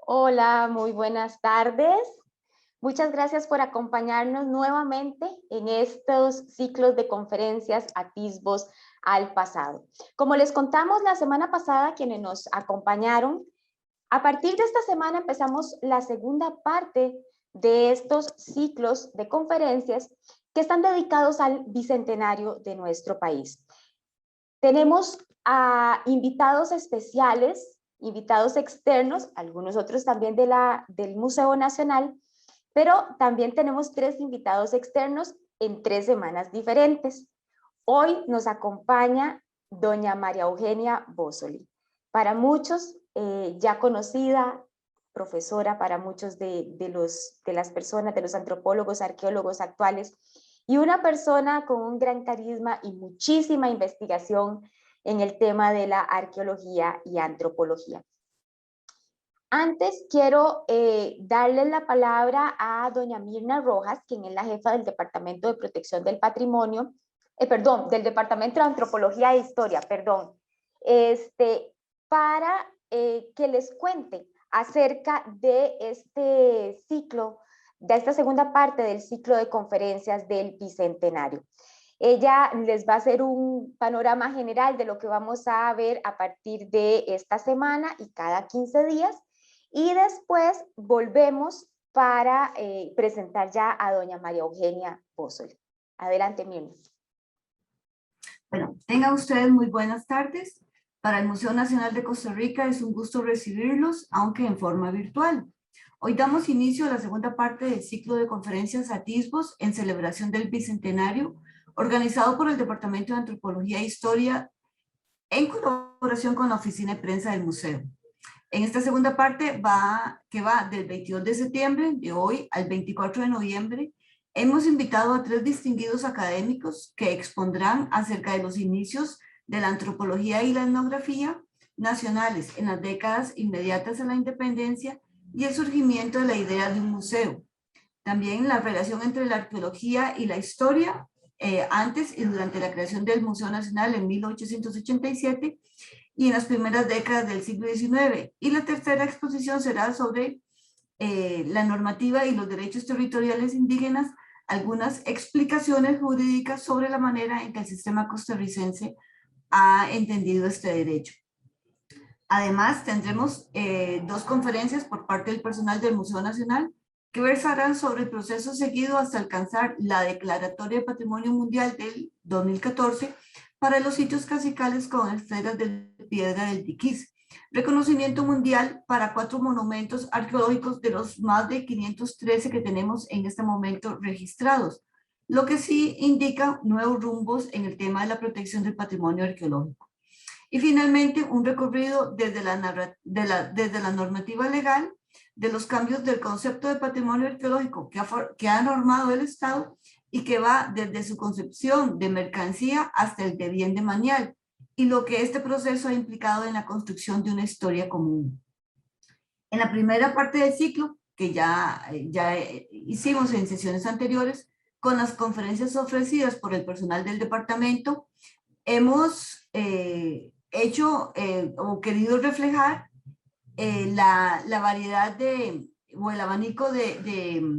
Hola, muy buenas tardes. Muchas gracias por acompañarnos nuevamente en estos ciclos de conferencias Atisbos al pasado. Como les contamos la semana pasada, quienes nos acompañaron, a partir de esta semana empezamos la segunda parte de estos ciclos de conferencias que están dedicados al bicentenario de nuestro país. Tenemos a invitados especiales, invitados externos, algunos otros también del Museo Nacional, pero también tenemos 3 invitados externos en 3 semanas diferentes. Hoy nos acompaña doña María Eugenia Bossoli. Para muchos, ya conocida, profesora para muchos de las personas, de los antropólogos, arqueólogos actuales, y una persona con un gran carisma y muchísima investigación en el tema de la arqueología y antropología. Antes quiero darle la palabra a doña Mirna Rojas, quien es la jefa del Departamento de Protección del Patrimonio, del Departamento de Antropología e Historia, para que les cuente acerca de este ciclo, de esta segunda parte del ciclo de conferencias del Bicentenario. Ella les va a hacer un panorama general de lo que vamos a ver a partir de esta semana y cada 15 días, y después volvemos para presentar ya a doña María Eugenia Bossoli. Adelante, Mirna. Bueno, tengan ustedes muy buenas tardes. Para el Museo Nacional de Costa Rica es un gusto recibirlos, aunque en forma virtual. Hoy damos inicio a la segunda parte del ciclo de conferencias Atisbos en celebración del Bicentenario, organizado por el Departamento de Antropología e Historia en colaboración con la Oficina de Prensa del Museo. En esta segunda parte, que va del 22 de septiembre de hoy al 24 de noviembre, hemos invitado a 3 distinguidos académicos que expondrán acerca de los inicios de la antropología y la etnografía nacionales en las décadas inmediatas a la independencia y el surgimiento de la idea de un museo. También la relación entre la arqueología y la historia antes y durante la creación del Museo Nacional en 1887 y en las primeras décadas del siglo XIX. Y la tercera exposición será sobre la normativa y los derechos territoriales indígenas, algunas explicaciones jurídicas sobre la manera en que el sistema costarricense ha entendido este derecho. Además, tendremos 2 conferencias por parte del personal del Museo Nacional que versarán sobre el proceso seguido hasta alcanzar la Declaratoria de Patrimonio Mundial del 2014 para los sitios cacicales con esferas de piedra del Tiquís. Reconocimiento mundial para 4 monumentos arqueológicos de los más de 513 que tenemos en este momento registrados, lo que sí indica nuevos rumbos en el tema de la protección del patrimonio arqueológico. Y finalmente, un recorrido desde la normativa legal de los cambios del concepto de patrimonio arqueológico que ha normado el Estado y que va desde su concepción de mercancía hasta el de bien demanial, y lo que este proceso ha implicado en la construcción de una historia común. En la primera parte del ciclo, que ya hicimos en sesiones anteriores, con las conferencias ofrecidas por el personal del departamento, hemos hecho o querido reflejar la variedad o el abanico de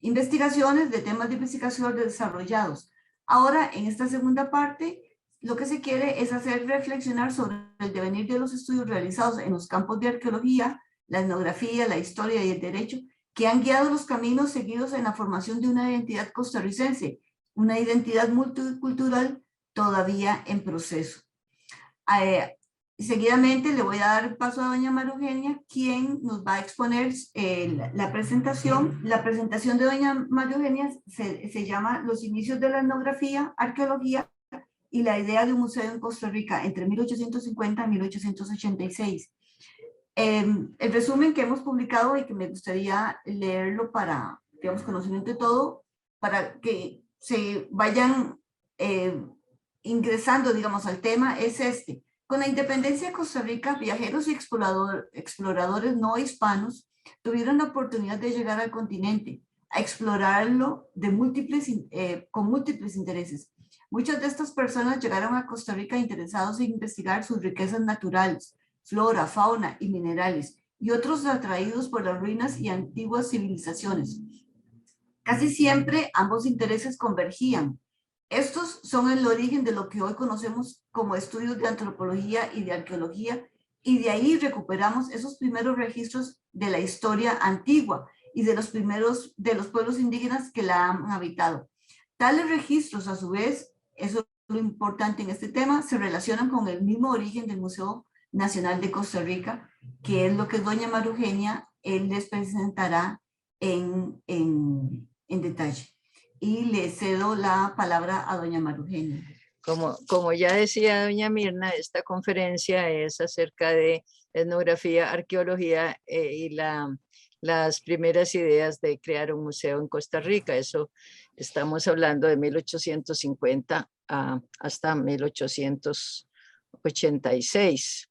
investigaciones, de temas de investigación desarrollados. Ahora, en esta segunda parte, lo que se quiere es hacer reflexionar sobre el devenir de los estudios realizados en los campos de arqueología, la etnografía, la historia y el derecho, que han guiado los caminos seguidos en la formación de una identidad costarricense, una identidad multicultural todavía en proceso. Seguidamente le voy a dar paso a doña María Eugenia, quien nos va a exponer la presentación. La presentación de doña María Eugenia se llama Los inicios de la etnografía, arqueología y la idea de un museo en Costa Rica entre 1850 y 1886. El resumen que hemos publicado y que me gustaría leerlo para, digamos, conocimiento de todo, para que se vayan ingresando, digamos, al tema, es este. Con la independencia de Costa Rica, viajeros y exploradores no hispanos tuvieron la oportunidad de llegar al continente, a explorarlo con múltiples intereses. Muchas de estas personas llegaron a Costa Rica interesados en investigar sus riquezas naturales, flora, fauna y minerales, y otros atraídos por las ruinas y antiguas civilizaciones. Casi siempre ambos intereses convergían. Estos son el origen de lo que hoy conocemos como estudios de antropología y de arqueología, y de ahí recuperamos esos primeros registros de la historia antigua y de los pueblos indígenas que la han habitado. Tales registros, a su vez, eso es lo importante en este tema, se relacionan con el mismo origen del Museo Nacional de Costa Rica, que es lo que doña María Eugenia les presentará en detalle. Y le cedo la palabra a doña María Eugenia. Como ya decía doña Mirna, esta conferencia es acerca de etnografía, arqueología y las primeras ideas de crear un museo en Costa Rica. Eso estamos hablando de 1850 hasta 1886.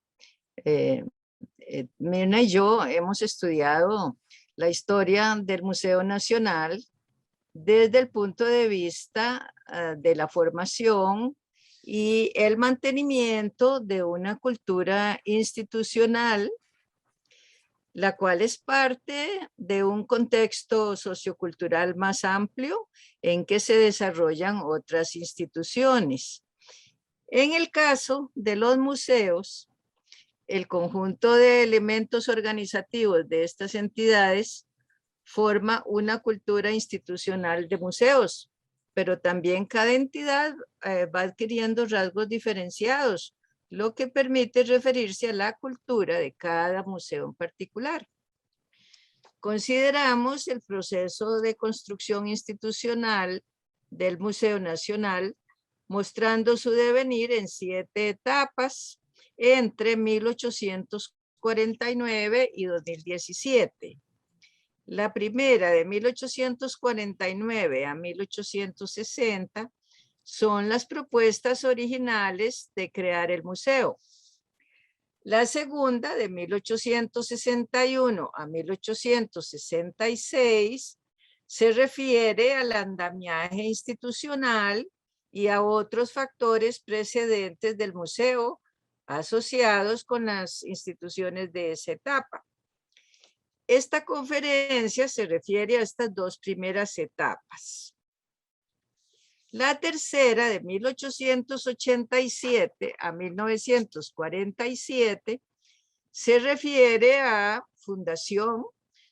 Mirna y yo hemos estudiado la historia del Museo Nacional desde el punto de vista de la formación y el mantenimiento de una cultura institucional, la cual es parte de un contexto sociocultural más amplio en que se desarrollan otras instituciones. En el caso de los museos, el conjunto de elementos organizativos de estas entidades forma una cultura institucional de museos, pero también cada entidad va adquiriendo rasgos diferenciados, lo que permite referirse a la cultura de cada museo en particular. Consideramos el proceso de construcción institucional del Museo Nacional, mostrando su devenir en 7 etapas entre 1849 y 2017. La primera, de 1849 a 1860, son las propuestas originales de crear el museo. La segunda, de 1861 a 1866, se refiere al andamiaje institucional y a otros factores precedentes del museo asociados con las instituciones de esa etapa. Esta conferencia se refiere a estas 2 primeras etapas. La tercera, de 1887 a 1947, se refiere a fundación,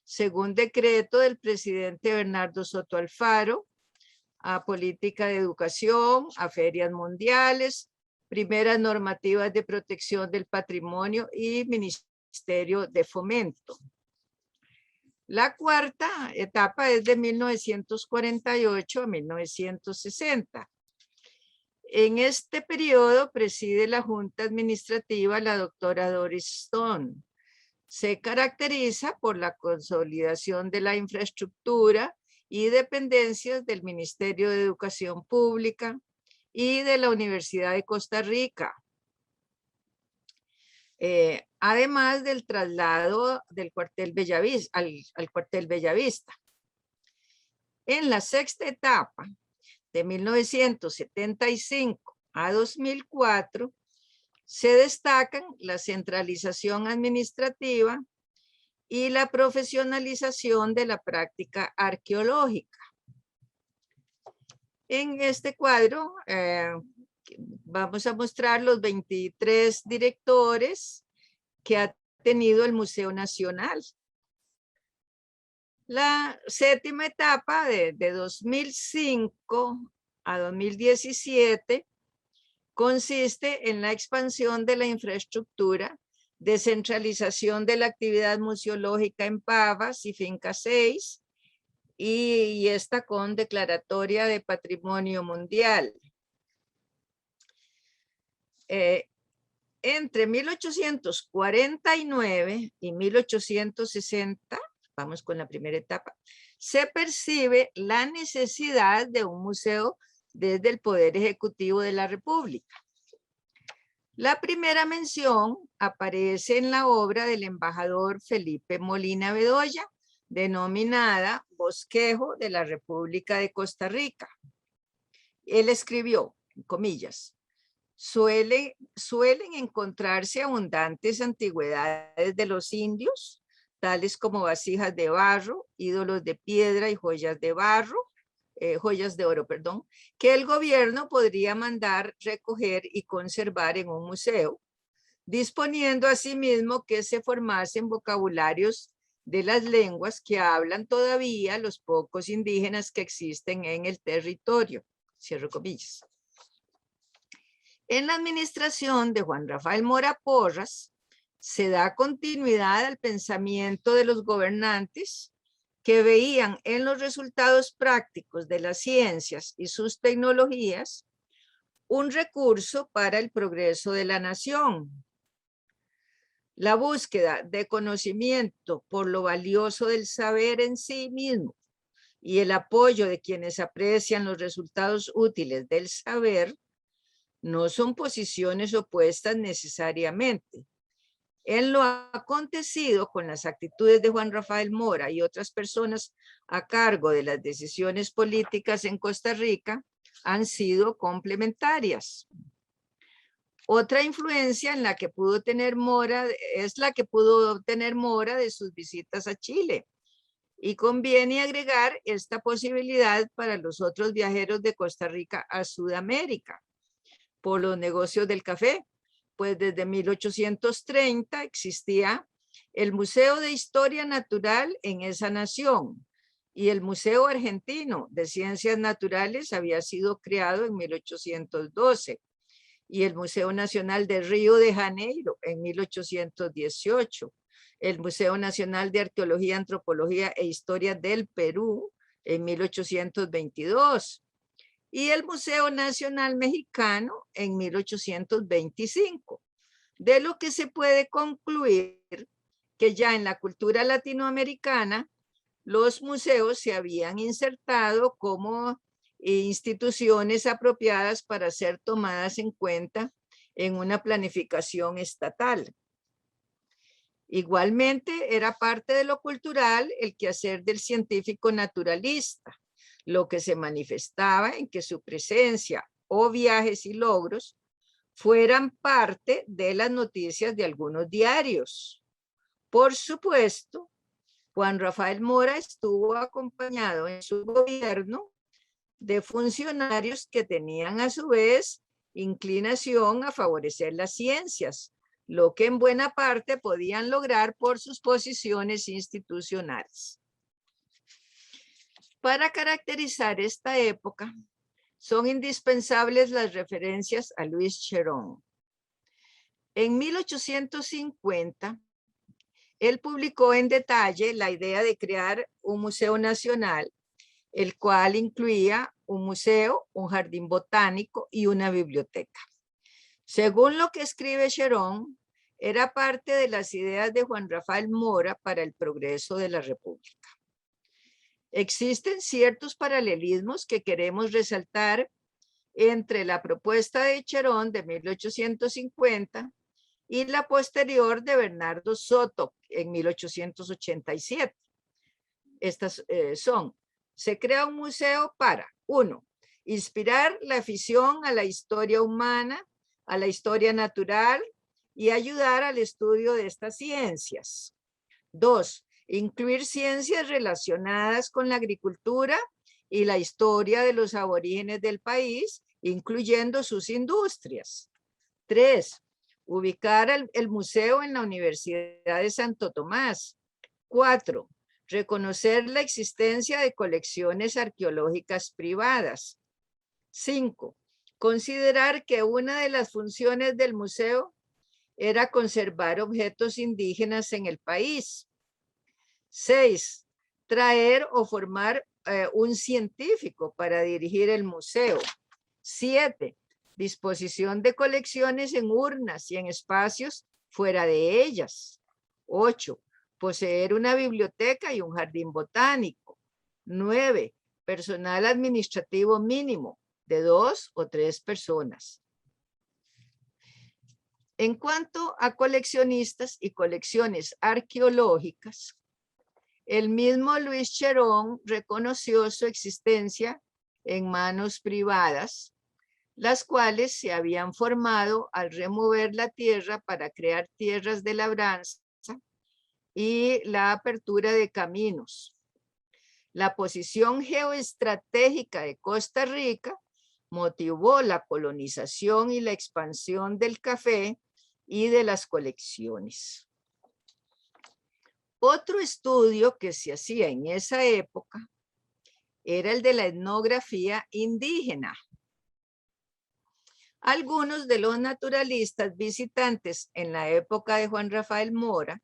según decreto del presidente Bernardo Soto Alfaro, a política de educación, a ferias mundiales, primeras normativas de protección del patrimonio y ministerio de fomento. La cuarta etapa es de 1948 a 1960. En este periodo preside la Junta Administrativa la doctora Doris Stone. Se caracteriza por la consolidación de la infraestructura y dependencias del Ministerio de Educación Pública y de la Universidad de Costa Rica. Además del traslado del cuartel Bellavista al cuartel Bellavista. En la sexta etapa, de 1975 a 2004, se destacan la centralización administrativa y la profesionalización de la práctica arqueológica. En este cuadro vamos a mostrar los 23 directores que ha tenido el Museo Nacional. La séptima etapa de 2005 a 2017 consiste en la expansión de la infraestructura, descentralización de la actividad museológica en Pavas y Finca 6, y esta con declaratoria de Patrimonio Mundial. Entre 1849 y 1860, vamos con la primera etapa, se percibe la necesidad de un museo desde el Poder Ejecutivo de la República. La primera mención aparece en la obra del embajador Felipe Molina Bedoya, denominada Bosquejo de la República de Costa Rica. Él escribió, en comillas, suelen encontrarse abundantes antigüedades de los indios, tales como vasijas de barro, ídolos de piedra y joyas de barro, joyas de oro, perdón, que el gobierno podría mandar recoger y conservar en un museo, disponiendo asimismo que se formasen vocabularios de las lenguas que hablan todavía los pocos indígenas que existen en el territorio. Cierro comillas. En la administración de Juan Rafael Mora Porras, se da continuidad al pensamiento de los gobernantes que veían en los resultados prácticos de las ciencias y sus tecnologías un recurso para el progreso de la nación. La búsqueda de conocimiento por lo valioso del saber en sí mismo y el apoyo de quienes aprecian los resultados útiles del saber no son posiciones opuestas necesariamente. En lo acontecido con las actitudes de Juan Rafael Mora y otras personas a cargo de las decisiones políticas en Costa Rica han sido complementarias. Otra influencia en la que pudo tener Mora es la que pudo obtener Mora de sus visitas a Chile. Y conviene agregar esta posibilidad para los otros viajeros de Costa Rica a Sudamérica por los negocios del café. Pues desde 1830 existía el Museo de Historia Natural en esa nación y el Museo Argentino de Ciencias Naturales había sido creado en 1812 y el Museo Nacional de Río de Janeiro en 1818, el Museo Nacional de Arqueología, Antropología e Historia del Perú en 1822 y el Museo Nacional Mexicano en 1825, de lo que se puede concluir que ya en la cultura latinoamericana los museos se habían insertado como instituciones apropiadas para ser tomadas en cuenta en una planificación estatal. Igualmente era parte de lo cultural el quehacer del científico naturalista, lo que se manifestaba en que su presencia o viajes y logros fueran parte de las noticias de algunos diarios. Por supuesto, Juan Rafael Mora estuvo acompañado en su gobierno de funcionarios que tenían a su vez inclinación a favorecer las ciencias, lo que en buena parte podían lograr por sus posiciones institucionales. Para caracterizar esta época, son indispensables las referencias a Luis Cherón. En 1850, él publicó en detalle la idea de crear un museo nacional, el cual incluía un museo, un jardín botánico y una biblioteca. Según lo que escribe Cherón, era parte de las ideas de Juan Rafael Mora para el progreso de la República. Existen ciertos paralelismos que queremos resaltar entre la propuesta de Cherón de 1850 y la posterior de Bernardo Soto en 1887. Estas son: se crea un museo para, 1, inspirar la afición a la historia humana, a la historia natural y ayudar al estudio de estas ciencias. 2, incluir ciencias relacionadas con la agricultura y la historia de los aborígenes del país, incluyendo sus industrias. 3, ubicar el museo en la Universidad de Santo Tomás. 4, reconocer la existencia de colecciones arqueológicas privadas. 5, considerar que una de las funciones del museo era conservar objetos indígenas en el país. 6, traer o formar un científico para dirigir el museo. 7, disposición de colecciones en urnas y en espacios fuera de ellas. 8, poseer una biblioteca y un jardín botánico. 9, personal administrativo mínimo de 2 o 3 personas. En cuanto a coleccionistas y colecciones arqueológicas, el mismo Luis Cherón reconoció su existencia en manos privadas, las cuales se habían formado al remover la tierra para crear tierras de labranza y la apertura de caminos. La posición geoestratégica de Costa Rica motivó la colonización y la expansión del café y de las colecciones. Otro estudio que se hacía en esa época era el de la etnografía indígena. Algunos de los naturalistas visitantes en la época de Juan Rafael Mora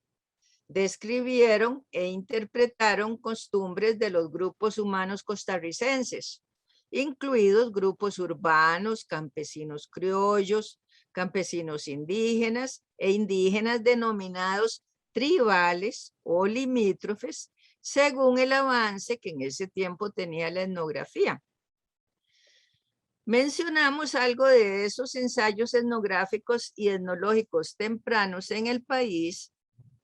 describieron e interpretaron costumbres de los grupos humanos costarricenses, incluidos grupos urbanos, campesinos criollos, campesinos indígenas e indígenas denominados tribales o limítrofes, según el avance que en ese tiempo tenía la etnografía. Mencionamos algo de esos ensayos etnográficos y etnológicos tempranos en el país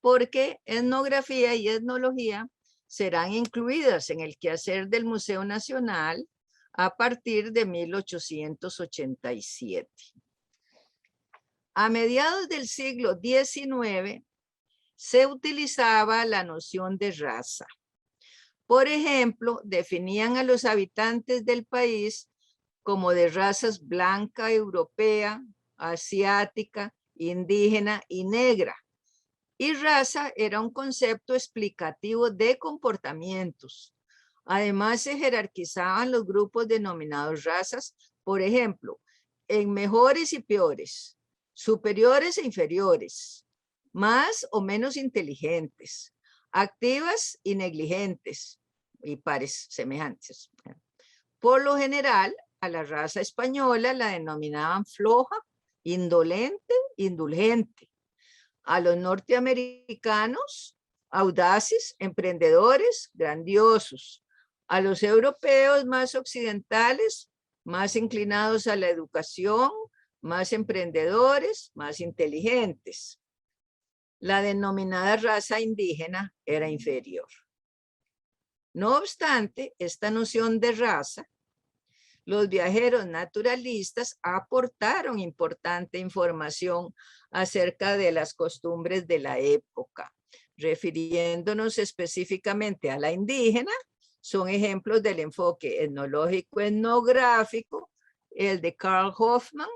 porque etnografía y etnología serán incluidas en el quehacer del Museo Nacional a partir de 1887. A mediados del siglo XIX se utilizaba la noción de raza. Por ejemplo, definían a los habitantes del país como de razas blanca, europea, asiática, indígena y negra. Y raza era un concepto explicativo de comportamientos. Además, se jerarquizaban los grupos denominados razas, por ejemplo, en mejores y peores, superiores e inferiores, más o menos inteligentes, activas y negligentes, y pares semejantes. Por lo general, a la raza española la denominaban floja, indolente, indulgente. A los norteamericanos, audaces, emprendedores, grandiosos. A los europeos más occidentales, más inclinados a la educación, más emprendedores, más inteligentes. La denominada raza indígena era inferior. No obstante, esta noción de raza, los viajeros naturalistas aportaron importante información acerca de las costumbres de la época. Refiriéndonos específicamente a la indígena, son ejemplos del enfoque etnológico etnográfico, el de Karl Hoffmann,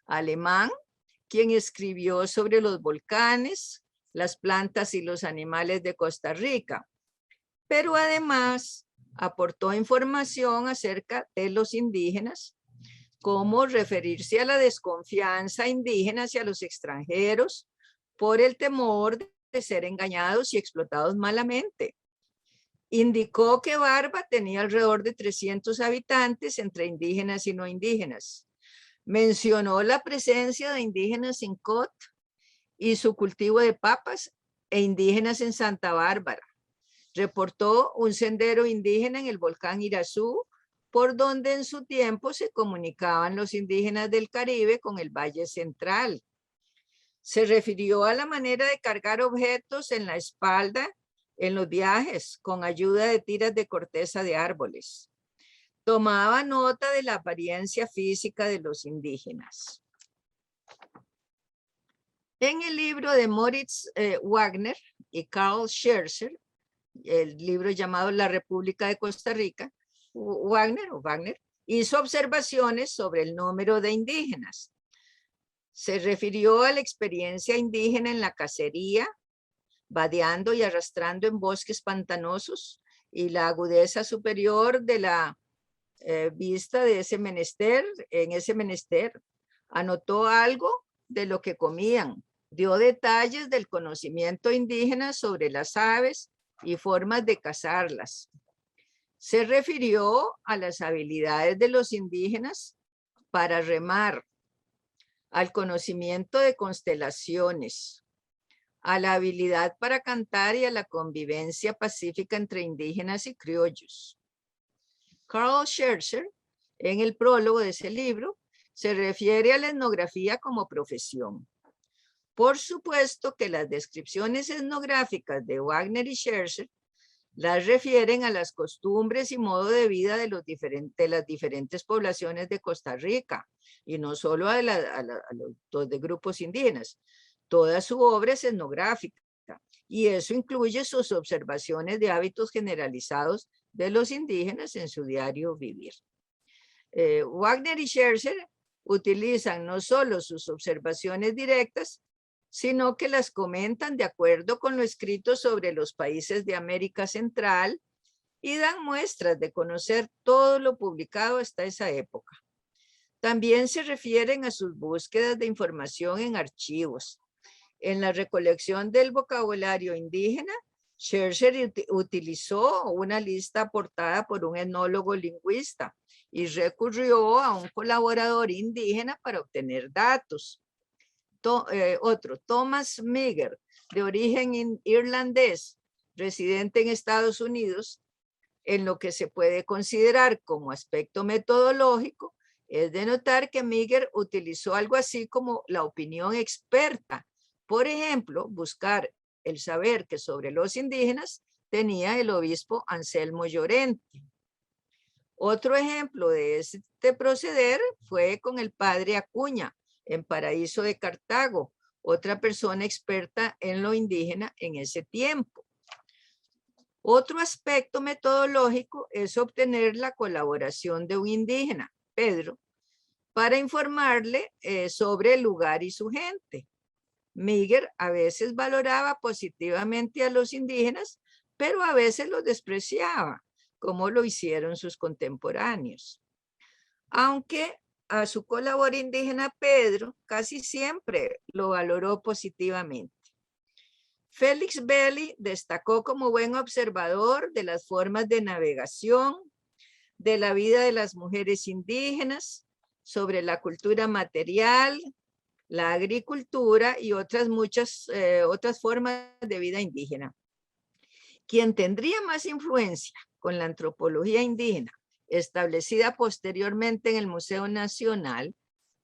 alemán, quien escribió sobre los volcanes, las plantas y los animales de Costa Rica. Pero además aportó información acerca de los indígenas, cómo referirse a la desconfianza indígena hacia los extranjeros por el temor de ser engañados y explotados malamente. Indicó que Barba tenía alrededor de 300 habitantes entre indígenas y no indígenas. Mencionó la presencia de indígenas en Cot y su cultivo de papas e indígenas en Santa Bárbara. Reportó un sendero indígena en el volcán Irazú, por donde en su tiempo se comunicaban los indígenas del Caribe con el Valle Central. Se refirió a la manera de cargar objetos en la espalda en los viajes con ayuda de tiras de corteza de árboles. Tomaba nota de la apariencia física de los indígenas. En el libro de Moritz Wagner y Karl Scherzer, el libro llamado La República de Costa Rica, Wagner hizo observaciones sobre el número de indígenas. Se refirió a la experiencia indígena en la cacería, vadeando y arrastrando en bosques pantanosos, y la agudeza superior de la vista de ese menester. En ese menester anotó algo de lo que comían, dio detalles del conocimiento indígena sobre las aves y formas de cazarlas. Se refirió a las habilidades de los indígenas para remar, al conocimiento de constelaciones, a la habilidad para cantar y a la convivencia pacífica entre indígenas y criollos. Karl Scherzer, en el prólogo de ese libro, se refiere a la etnografía como profesión. Por supuesto que las descripciones etnográficas de Wagner y Scherzer las refieren a las costumbres y modo de vida de las diferentes poblaciones de Costa Rica, y no solo a los de grupos indígenas. Toda su obra es etnográfica. geográfica, y eso incluye sus observaciones de hábitos generalizados de los indígenas en su diario vivir. Wagner y Scherzer utilizan no solo sus observaciones directas, sino que las comentan de acuerdo con lo escrito sobre los países de América Central y dan muestras de conocer todo lo publicado hasta esa época. También se refieren a sus búsquedas de información en archivos. En la recolección del vocabulario indígena, Scherzer utilizó una lista aportada por un etnólogo lingüista y recurrió a un colaborador indígena para obtener datos. Otro, Thomas Meagher, de origen irlandés, residente en Estados Unidos, en lo que se puede considerar como aspecto metodológico, es de notar que Meagher utilizó algo así como la opinión experta. Por ejemplo, buscar el saber que sobre los indígenas tenía el obispo Anselmo Llorente. Otro ejemplo de este proceder fue con el padre Acuña, en Paraíso de Cartago, otra persona experta en lo indígena en ese tiempo. Otro aspecto metodológico es obtener la colaboración de un indígena, Pedro, para informarle sobre el lugar y su gente. Meagher a veces valoraba positivamente a los indígenas, pero a veces los despreciaba, como lo hicieron sus contemporáneos. Aunque a su colaborador indígena Pedro casi siempre lo valoró positivamente. Félix Belli destacó como buen observador de las formas de navegación, de la vida de las mujeres indígenas, sobre la cultura material, la agricultura y muchas otras formas de vida indígena. Quien tendría más influencia con la antropología indígena establecida posteriormente en el Museo Nacional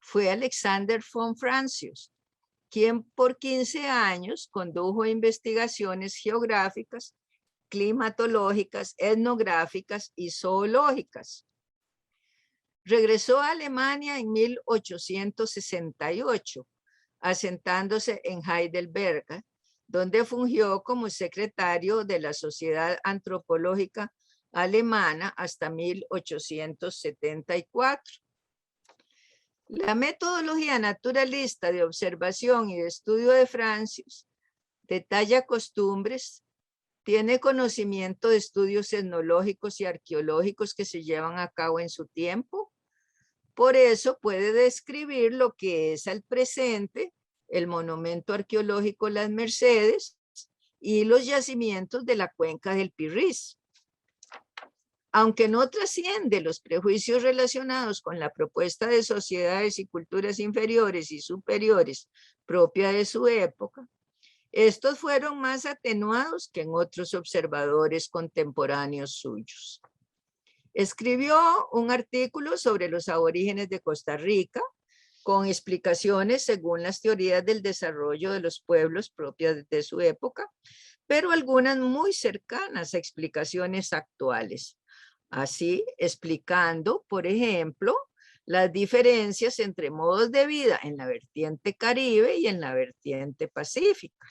fue Alexander von Francius, quien por 15 años condujo investigaciones geográficas, climatológicas, etnográficas y zoológicas. Regresó a Alemania en 1868, asentándose en Heidelberg, donde fungió como secretario de la Sociedad Antropológica Alemana hasta 1874. La metodología naturalista de observación y de estudio de Francius detalla costumbres, tiene conocimiento de estudios etnológicos y arqueológicos que se llevan a cabo en su tiempo. Por eso puede describir lo que es al presente el monumento arqueológico Las Mercedes y los yacimientos de la cuenca del Pirrís. Aunque no trasciende los prejuicios relacionados con la propuesta de sociedades y culturas inferiores y superiores propia de su época, estos fueron más atenuados que en otros observadores contemporáneos suyos. Escribió un artículo sobre los aborígenes de Costa Rica, con explicaciones según las teorías del desarrollo de los pueblos propias de su época, pero algunas muy cercanas a explicaciones actuales. Así, explicando, por ejemplo, las diferencias entre modos de vida en la vertiente Caribe y en la vertiente Pacífica.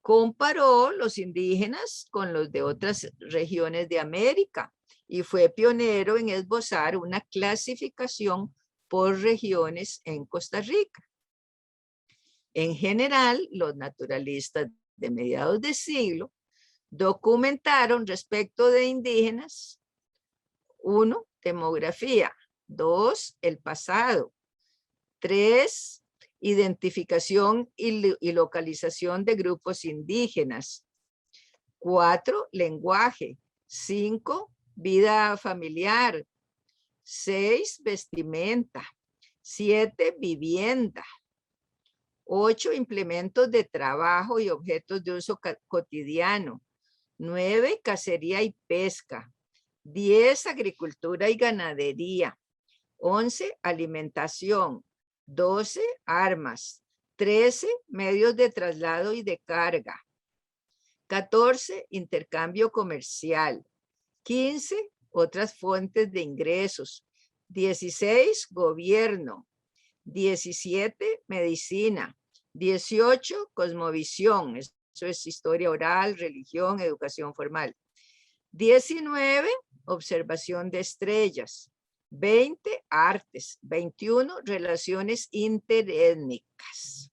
Comparó los indígenas con los de otras regiones de América y fue pionero en esbozar una clasificación por regiones en Costa Rica. En general, los naturalistas de mediados de siglo documentaron respecto de indígenas: 1, demografía; 2, el pasado; 3, identificación y localización de grupos indígenas; 4, lenguaje; 5, vida familiar; 6, vestimenta; 7, vivienda; 8, implementos de trabajo y objetos de uso cotidiano; 9, cacería y pesca; 10, agricultura y ganadería; 11, alimentación; 12, armas; 13, medios de traslado y de carga; 14, intercambio comercial; 15, otras fuentes de ingresos; 16, gobierno; 17, medicina; 18, cosmovisión, es eso es historia oral, religión, educación formal. 19, observación de estrellas. 20, artes. 21, relaciones interétnicas.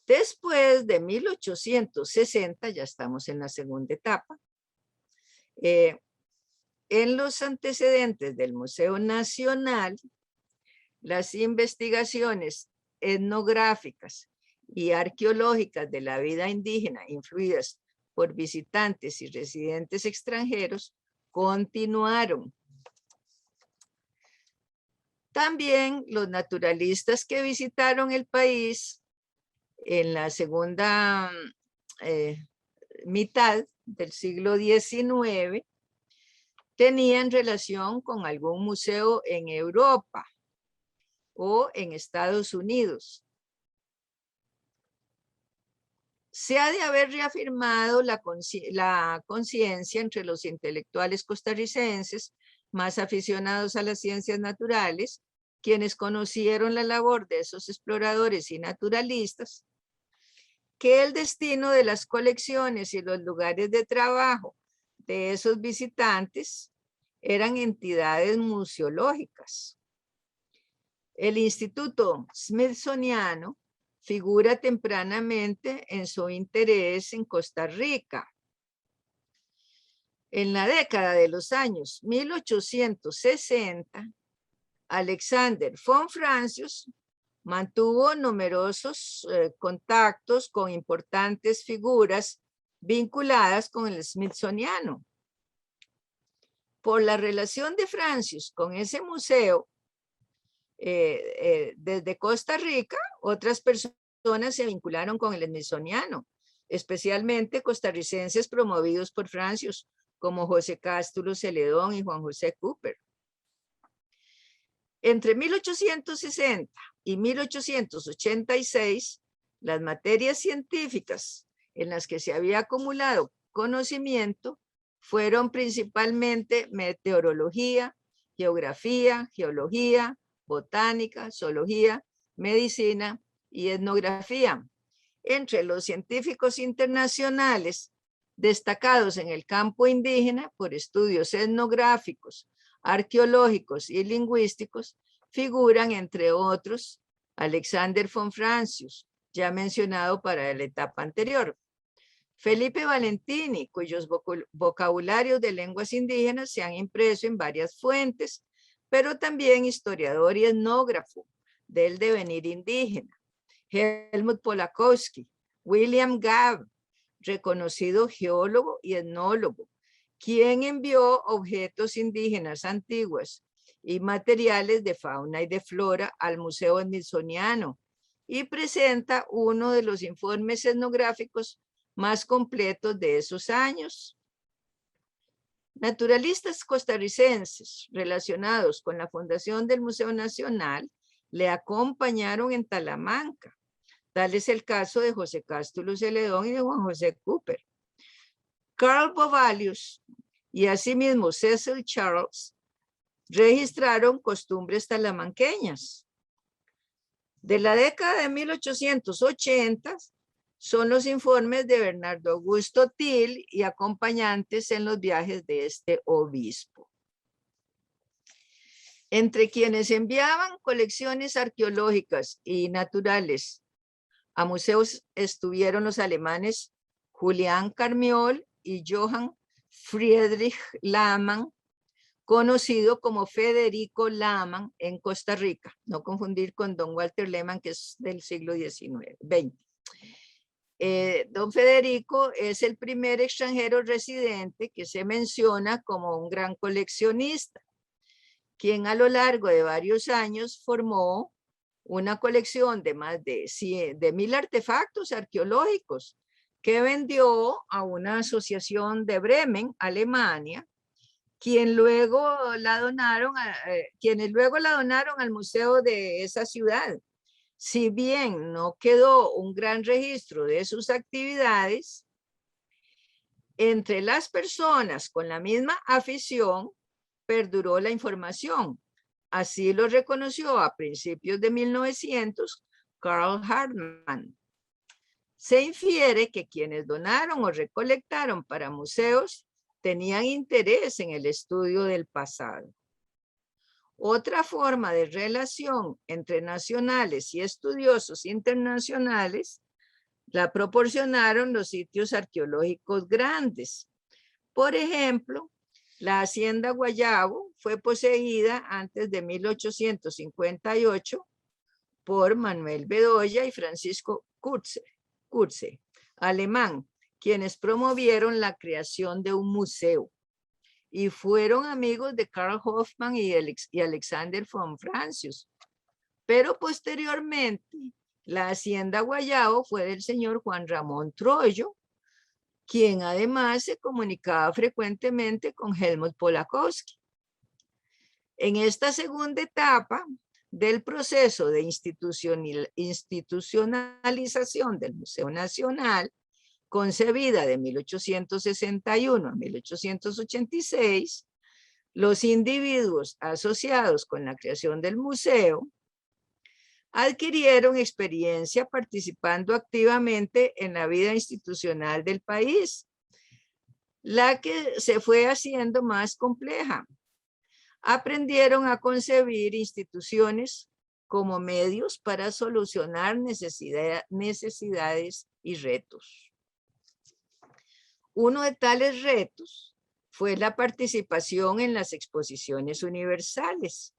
Después de 1860, ya estamos en la segunda etapa, en los antecedentes del Museo Nacional, las investigaciones etnográficas y arqueológicas de la vida indígena influidas por visitantes y residentes extranjeros continuaron. También los naturalistas que visitaron el país en la segunda mitad del siglo XIX tenían relación con algún museo en Europa o en Estados Unidos. Se ha de haber reafirmado la conciencia entre los intelectuales costarricenses más aficionados a las ciencias naturales, quienes conocieron la labor de esos exploradores y naturalistas, que el destino de las colecciones y los lugares de trabajo de esos visitantes eran entidades museológicas. El Instituto Smithsoniano figura tempranamente en su interés en Costa Rica. En la década de los años 1860, Alexander von Francius mantuvo numerosos contactos con importantes figuras vinculadas con el Smithsoniano. Por la relación de Francius con ese museo, desde Costa Rica, otras personas se vincularon con el Smithsoniano, especialmente costarricenses promovidos por Francius, como José Cástulo Celedón y Juan José Cooper. Entre 1860 y 1886, las materias científicas en las que se había acumulado conocimiento fueron principalmente meteorología, geografía, geología, botánica, zoología, medicina y etnografía. Entre los científicos internacionales destacados en el campo indígena por estudios etnográficos, arqueológicos y lingüísticos, figuran, entre otros, Alexander von Francius, ya mencionado para la etapa anterior, Felipe Valentini, cuyos vocabularios de lenguas indígenas se han impreso en varias fuentes, pero también historiador y etnógrafo del devenir indígena, Helmut Polakowski, William Gabb, reconocido geólogo y etnólogo, quien envió objetos indígenas antiguos y materiales de fauna y de flora al Museo Smithsoniano y presenta uno de los informes etnográficos más completos de esos años. Naturalistas costarricenses relacionados con la fundación del Museo Nacional le acompañaron en Talamanca. Tal es el caso de José Cástulo Celedón y de Juan José Cooper. Carl Bovalius y asimismo Cecil Charles registraron costumbres talamanqueñas. De la década de 1880 son los informes de Bernardo Augusto Til y acompañantes en los viajes de este obispo. Entre quienes enviaban colecciones arqueológicas y naturales a museos estuvieron los alemanes Julián Carmiol y Johann Friedrich Lahmann, conocido como Federico Lahmann en Costa Rica, no confundir con don Walter Lehmann, que es del siglo XX. Don Federico es el primer extranjero residente que se menciona como un gran coleccionista, quien a lo largo de varios años formó una colección de más de 1000 artefactos arqueológicos que vendió a una asociación de Bremen, Alemania, quienes luego la donaron al museo de esa ciudad. Si bien no quedó un gran registro de sus actividades, entre las personas con la misma afición perduró la información. Así lo reconoció a principios de 1900 Carl Hartman. Se infiere que quienes donaron o recolectaron para museos tenían interés en el estudio del pasado. Otra forma de relación entre nacionales y estudiosos internacionales la proporcionaron los sitios arqueológicos grandes. Por ejemplo, la hacienda Guayabo fue poseída antes de 1858 por Manuel Bedoya y Francisco Kurze, alemán, quienes promovieron la creación de un museo y fueron amigos de Karl Hoffmann y Alexander von Francius. Pero posteriormente, la hacienda Guayabo fue del señor Juan Ramón Troyo, quien además se comunicaba frecuentemente con Helmut Polakowski. En esta segunda etapa del proceso de institucionalización del Museo Nacional, concebida de 1861 a 1886, los individuos asociados con la creación del museo adquirieron experiencia participando activamente en la vida institucional del país, la que se fue haciendo más compleja. Aprendieron a concebir instituciones como medios para solucionar necesidades y retos. Uno de tales retos fue la participación en las exposiciones universales,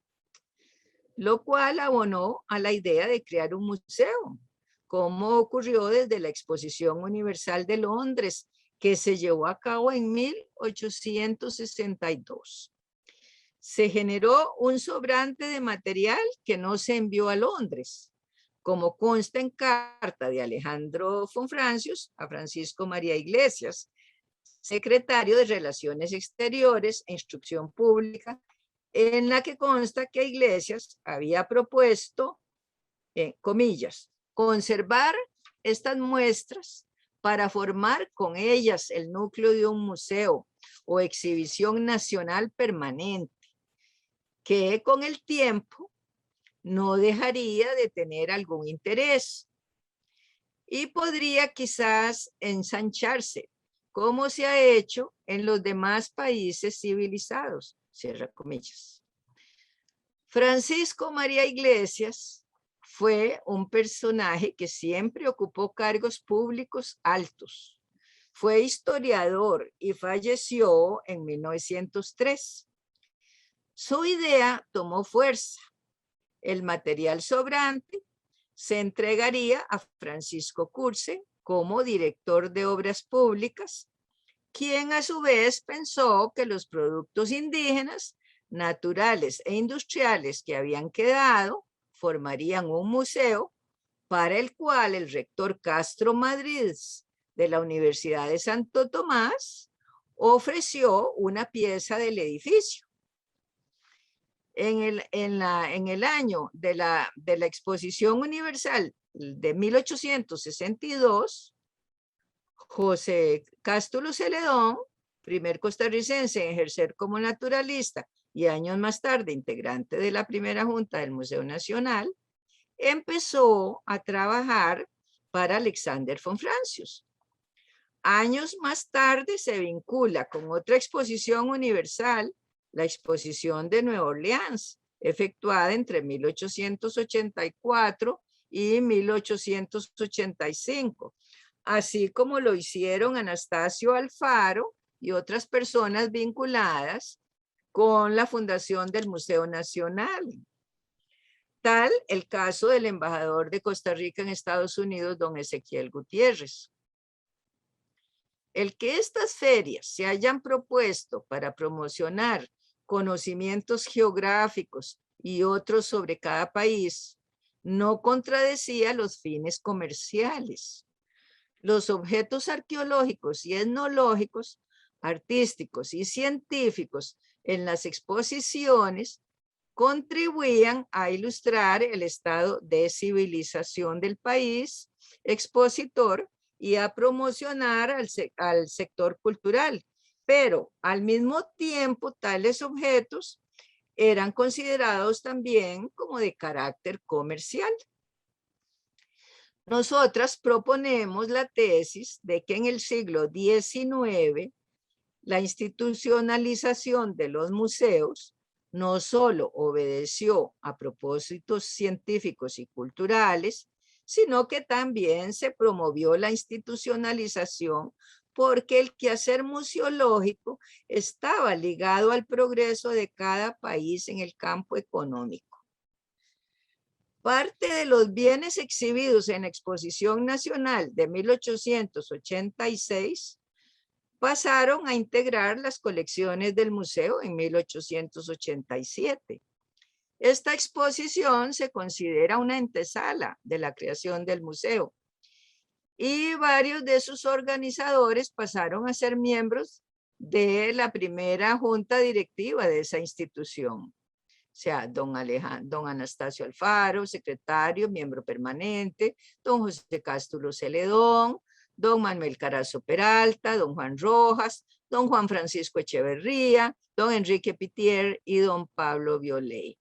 lo cual abonó a la idea de crear un museo, como ocurrió desde la Exposición Universal de Londres, que se llevó a cabo en 1862. Se generó un sobrante de material que no se envió a Londres, como consta en carta de Alejandro von Francius a Francisco María Iglesias, secretario de Relaciones Exteriores e Instrucción Pública, en la que consta que Iglesias había propuesto, comillas, conservar estas muestras para formar con ellas el núcleo de un museo o exhibición nacional permanente, que con el tiempo no dejaría de tener algún interés y podría quizás ensancharse, como se ha hecho en los demás países civilizados, cierra comillas. Francisco María Iglesias fue un personaje que siempre ocupó cargos públicos altos. Fue historiador y falleció en 1903. Su idea tomó fuerza. El material sobrante se entregaría a Francisco Kurze como director de obras públicas, quien a su vez pensó que los productos indígenas, naturales e industriales que habían quedado formarían un museo para el cual el rector Castro Madrid de la Universidad de Santo Tomás ofreció una pieza del edificio. En el año de la Exposición Universal de 1862, José Cástulo Celedón, primer costarricense en ejercer como naturalista y años más tarde integrante de la primera junta del Museo Nacional, empezó a trabajar para Alexander von Francius. Años más tarde se vincula con otra exposición universal, la exposición de Nueva Orleans, efectuada entre 1884 y 1885, así como lo hicieron Anastasio Alfaro y otras personas vinculadas con la fundación del Museo Nacional. Tal el caso del embajador de Costa Rica en Estados Unidos, don Ezequiel Gutiérrez. El que estas ferias se hayan propuesto para promocionar conocimientos geográficos y otros sobre cada país no contradecía los fines comerciales. Los objetos arqueológicos y etnológicos, artísticos y científicos en las exposiciones contribuían a ilustrar el estado de civilización del país expositor y a promocionar al sector cultural, pero al mismo tiempo tales objetos eran considerados también como de carácter comercial. Nosotras proponemos la tesis de que en el siglo XIX la institucionalización de los museos no solo obedeció a propósitos científicos y culturales, sino que también se promovió la institucionalización porque el quehacer museológico estaba ligado al progreso de cada país en el campo económico. Parte de los bienes exhibidos en la Exposición Nacional de 1886 pasaron a integrar las colecciones del museo en 1887. Esta exposición se considera una antesala de la creación del museo y varios de sus organizadores pasaron a ser miembros de la primera junta directiva de esa institución. O sea, don Anastasio Alfaro, secretario, miembro permanente, don José Cástulo Celedón, don Manuel Carazo Peralta, don Juan Rojas, don Juan Francisco Echeverría, don Enrique Pitier y don Pablo Violey.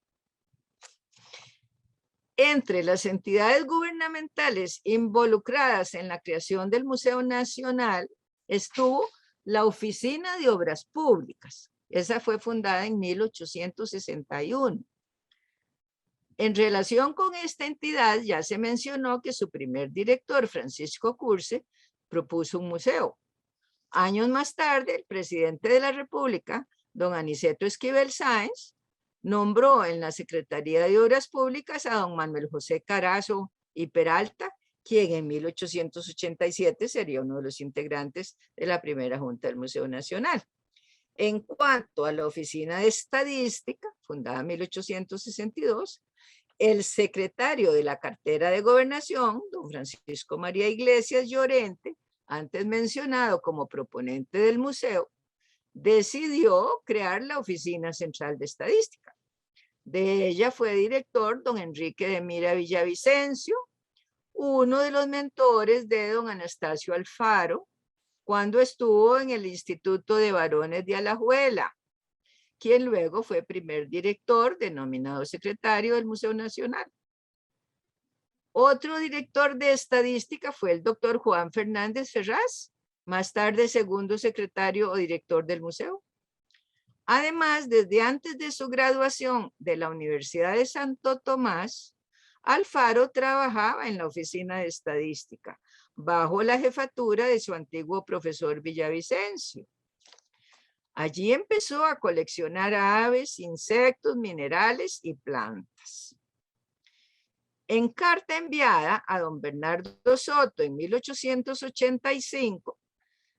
Entre las entidades gubernamentales involucradas en la creación del Museo Nacional estuvo la Oficina de Obras Públicas. Esa fue fundada en 1861. En relación con esta entidad, ya se mencionó que su primer director, Francisco Curse, propuso un museo. Años más tarde, el presidente de la República, don Aniceto Esquivel Sáenz, nombró en la Secretaría de Obras Públicas a don Manuel José Carazo y Peralta, quien en 1887 sería uno de los integrantes de la primera Junta del Museo Nacional. En cuanto a la Oficina de Estadística, fundada en 1862, el secretario de la cartera de Gobernación, don Francisco María Iglesias Llorente, antes mencionado como proponente del museo, decidió crear la Oficina Central de Estadística. De ella fue director don Enrique de Mira Villavicencio, uno de los mentores de don Anastasio Alfaro, cuando estuvo en el Instituto de Varones de Alajuela, quien luego fue primer director, denominado secretario del Museo Nacional. Otro director de estadística fue el doctor Juan Fernández Ferraz, más tarde segundo secretario o director del museo. Además, desde antes de su graduación de la Universidad de Santo Tomás, Alfaro trabajaba en la Oficina de Estadística, bajo la jefatura de su antiguo profesor Villavicencio. Allí empezó a coleccionar aves, insectos, minerales y plantas. En carta enviada a don Bernardo Soto en 1885,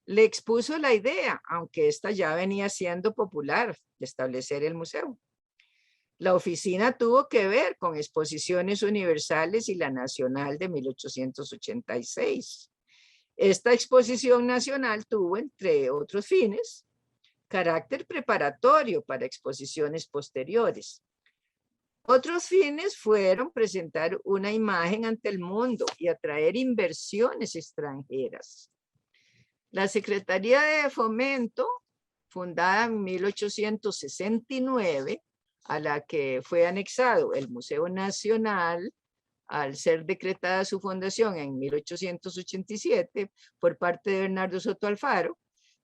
le expuso la idea, aunque esta ya venía siendo popular, de establecer el museo. La oficina tuvo que ver con exposiciones universales y la nacional de 1886. Esta exposición nacional tuvo, entre otros fines, carácter preparatorio para exposiciones posteriores. Otros fines fueron presentar una imagen ante el mundo y atraer inversiones extranjeras. La Secretaría de Fomento, fundada en 1869, a la que fue anexado el Museo Nacional, al ser decretada su fundación en 1887 por parte de Bernardo Soto Alfaro,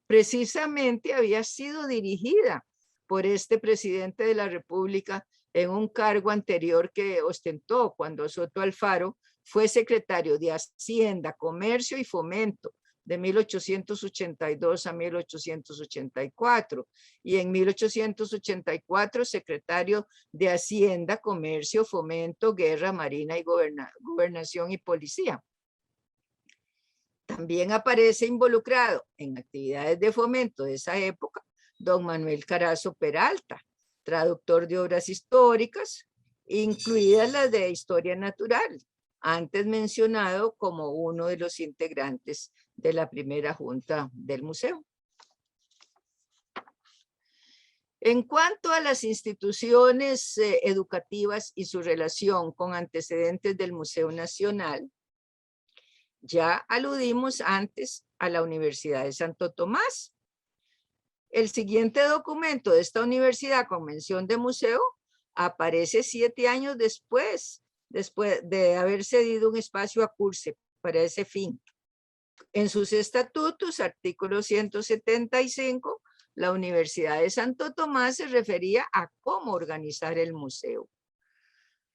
precisamente había sido dirigida por este presidente de la República en un cargo anterior que ostentó cuando Soto Alfaro fue secretario de Hacienda, Comercio y Fomento de 1882 a 1884 y en 1884 secretario de Hacienda, Comercio, Fomento, Guerra, Marina y Gobernación y Policía. También aparece involucrado en actividades de fomento de esa época don Manuel Carazo Peralta, traductor de obras históricas, incluidas las de historia natural, antes mencionado como uno de los integrantes de la primera junta del museo. En cuanto a las instituciones educativas y su relación con antecedentes del Museo Nacional, ya aludimos antes a la Universidad de Santo Tomás. El siguiente documento de esta universidad con mención de museo aparece 7 años después después de haber cedido un espacio a CURSE para ese fin. En sus estatutos, artículo 175, la Universidad de Santo Tomás se refería a cómo organizar el museo.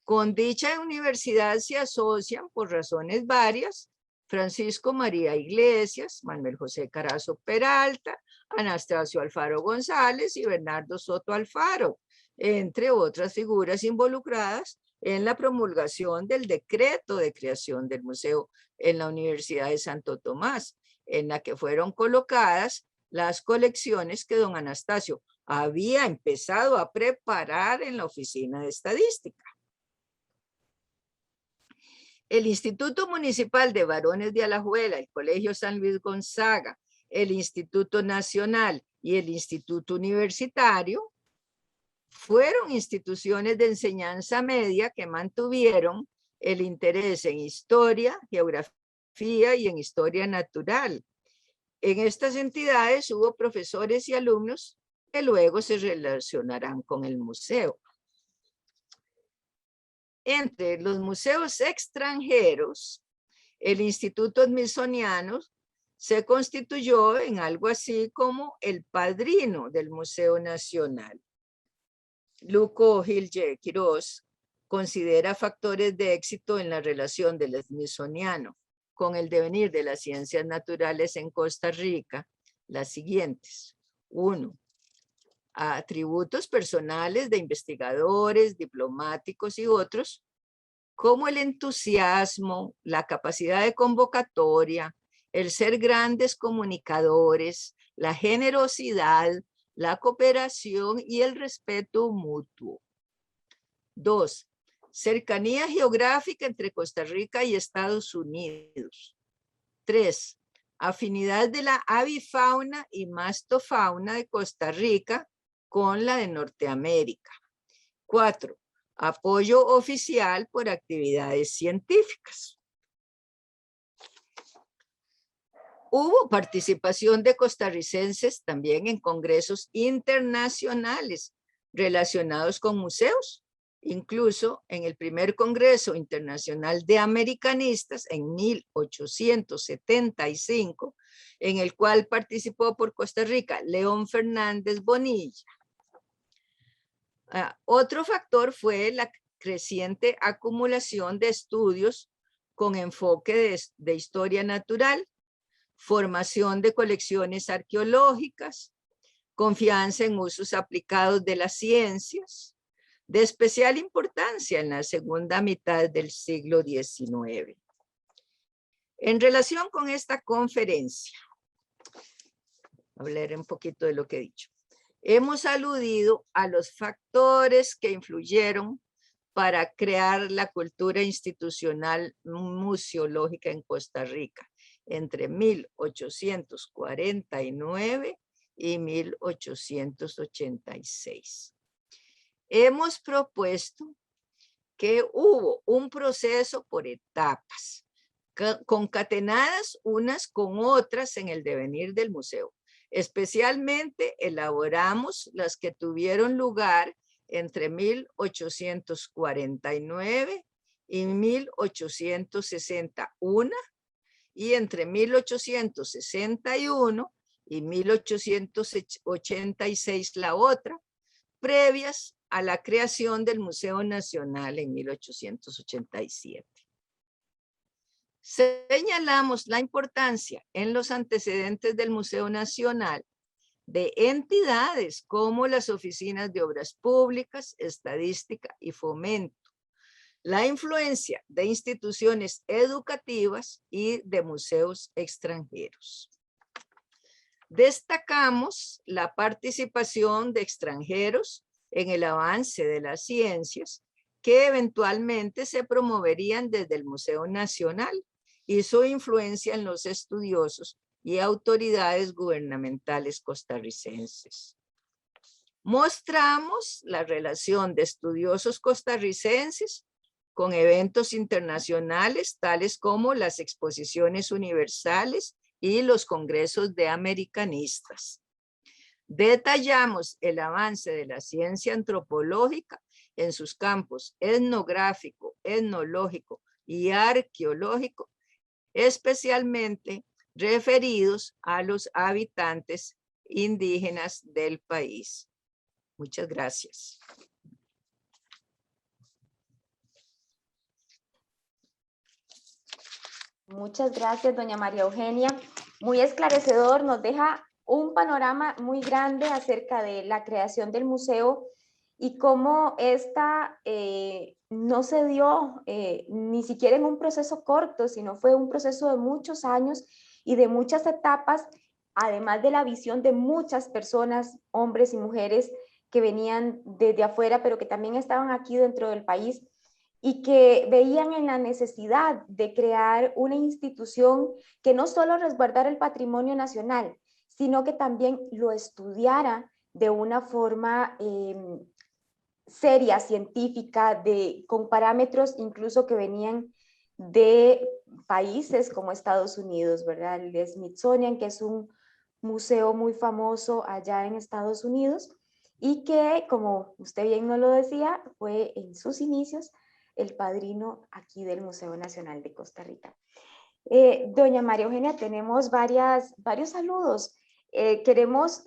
Con dicha universidad se asocian, por razones varias, Francisco María Iglesias, Manuel José Carazo Peralta, Anastasio Alfaro González y Bernardo Soto Alfaro, entre otras figuras involucradas en la promulgación del decreto de creación del museo en la Universidad de Santo Tomás, en la que fueron colocadas las colecciones que don Anastasio había empezado a preparar en la Oficina de Estadística. El Instituto Municipal de Varones de Alajuela, el Colegio San Luis Gonzaga, el Instituto Nacional y el Instituto Universitario fueron instituciones de enseñanza media que mantuvieron el interés en historia, geografía y en historia natural. En estas entidades hubo profesores y alumnos que luego se relacionarán con el museo. Entre los museos extranjeros, el Instituto Smithsoniano se constituyó en algo así como el padrino del Museo Nacional. Luco Gil Quiroz considera factores de éxito en la relación del Smithsoniano con el devenir de las ciencias naturales en Costa Rica las siguientes. 1. Atributos personales de investigadores, diplomáticos y otros, como el entusiasmo, la capacidad de convocatoria, el ser grandes comunicadores, la generosidad, la cooperación y el respeto mutuo. 2. Cercanía geográfica entre Costa Rica y Estados Unidos. 3. Afinidad de la avifauna y mastofauna de Costa Rica con la de Norteamérica. 4. Apoyo oficial por actividades científicas. Hubo participación de costarricenses también en congresos internacionales relacionados con museos, incluso en el primer Congreso Internacional de Americanistas en 1875, en el cual participó por Costa Rica León Fernández Bonilla. Otro factor fue la creciente acumulación de estudios con enfoque de historia natural, formación de colecciones arqueológicas, confianza en usos aplicados de las ciencias, de especial importancia en la segunda mitad del siglo XIX. En relación con esta conferencia, hablaré un poquito de lo que he dicho. Hemos aludido a los factores que influyeron para crear la cultura institucional museológica en Costa Rica entre 1849 y 1886. Hemos propuesto que hubo un proceso por etapas, concatenadas unas con otras en el devenir del museo. Especialmente elaboramos las que tuvieron lugar entre 1849 y 1861 y entre 1861 y 1886 la otra, previas a la creación del Museo Nacional en 1887. Señalamos la importancia en los antecedentes del Museo Nacional de entidades como las oficinas de obras públicas, estadística y fomento, la influencia de instituciones educativas y de museos extranjeros. Destacamos la participación de extranjeros en el avance de las ciencias que eventualmente se promoverían desde el Museo Nacional y su influencia en los estudiosos y autoridades gubernamentales costarricenses. Mostramos la relación de estudiosos costarricenses con eventos internacionales tales como las exposiciones universales y los congresos de americanistas. Detallamos el avance de la ciencia antropológica en sus campos etnográfico, etnológico y arqueológico, especialmente referidos a los habitantes indígenas del país. Muchas gracias. Muchas gracias, doña María Eugenia. Muy esclarecedor, nos deja un panorama muy grande acerca de la creación del museo y cómo esta no se dio ni siquiera en un proceso corto, sino fue un proceso de muchos años y de muchas etapas, además de la visión de muchas personas, hombres y mujeres que venían desde afuera, pero que también estaban aquí dentro del país y que veían en la necesidad de crear una institución que no solo resguardara el patrimonio nacional, sino que también lo estudiara de una forma seria, científica, con parámetros incluso que venían de países como Estados Unidos, ¿verdad? El Smithsonian, que es un museo muy famoso allá en Estados Unidos y que, como usted bien nos lo decía, fue en sus inicios el padrino aquí del Museo Nacional de Costa Rica. Doña María Eugenia, tenemos varios saludos.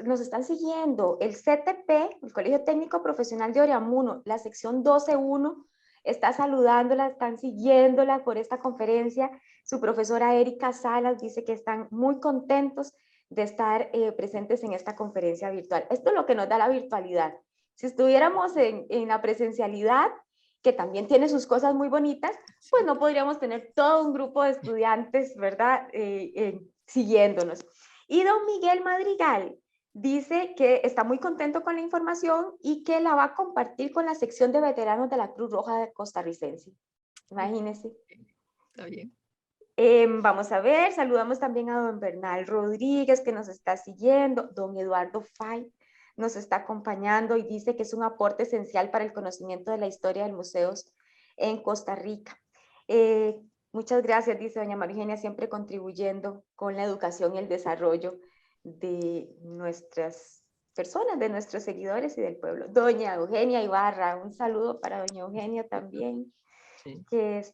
Nos están siguiendo el CTP, el Colegio Técnico Profesional de Oriamuno, la sección 12.1, está saludándola, están siguiéndola por esta conferencia. Su profesora Erika Salas dice que están muy contentos de estar presentes en esta conferencia virtual. Esto es lo que nos da la virtualidad. Si estuviéramos en la presencialidad, que también tiene sus cosas muy bonitas, pues no podríamos tener todo un grupo de estudiantes, ¿verdad? Siguiéndonos. Y don Miguel Madrigal dice que está muy contento con la información y que la va a compartir con la sección de veteranos de la Cruz Roja costarricense. Imagínense. Está bien. Vamos a ver, saludamos también a don Bernal Rodríguez que nos está siguiendo, don Eduardo Fay nos está acompañando y dice que es un aporte esencial para el conocimiento de la historia de museos en Costa Rica. Muchas gracias, dice doña María Eugenia, siempre contribuyendo con la educación y el desarrollo de nuestras personas, de nuestros seguidores y del pueblo. Doña Eugenia Ibarra, un saludo para doña Eugenia también, sí, que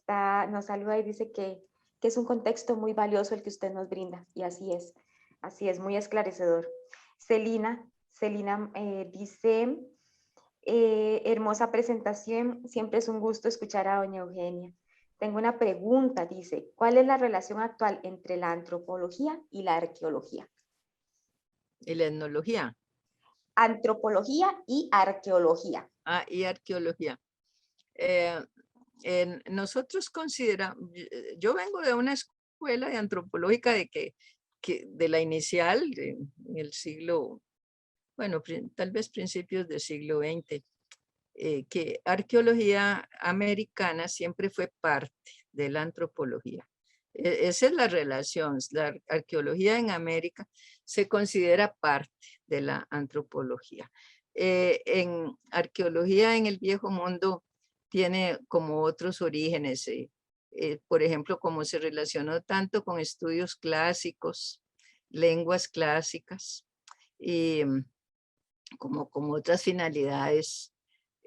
nos saluda y dice que es un contexto muy valioso el que usted nos brinda, y así es, muy esclarecedor. Celina dice, hermosa presentación, siempre es un gusto escuchar a doña Eugenia. Tengo una pregunta, dice, ¿cuál es la relación actual entre la antropología y la arqueología? ¿Y la etnología? Antropología y arqueología. Ah, y arqueología. Nosotros consideramos, yo vengo de una escuela de antropológica de la inicial, en el siglo, bueno, tal vez principios del siglo XX, que arqueología americana siempre fue parte de la antropología. Esa es la relación, la arqueología en América se considera parte de la antropología. En arqueología en el Viejo Mundo tiene como otros orígenes, por ejemplo, como se relacionó tanto con estudios clásicos, lenguas clásicas, y como otras finalidades,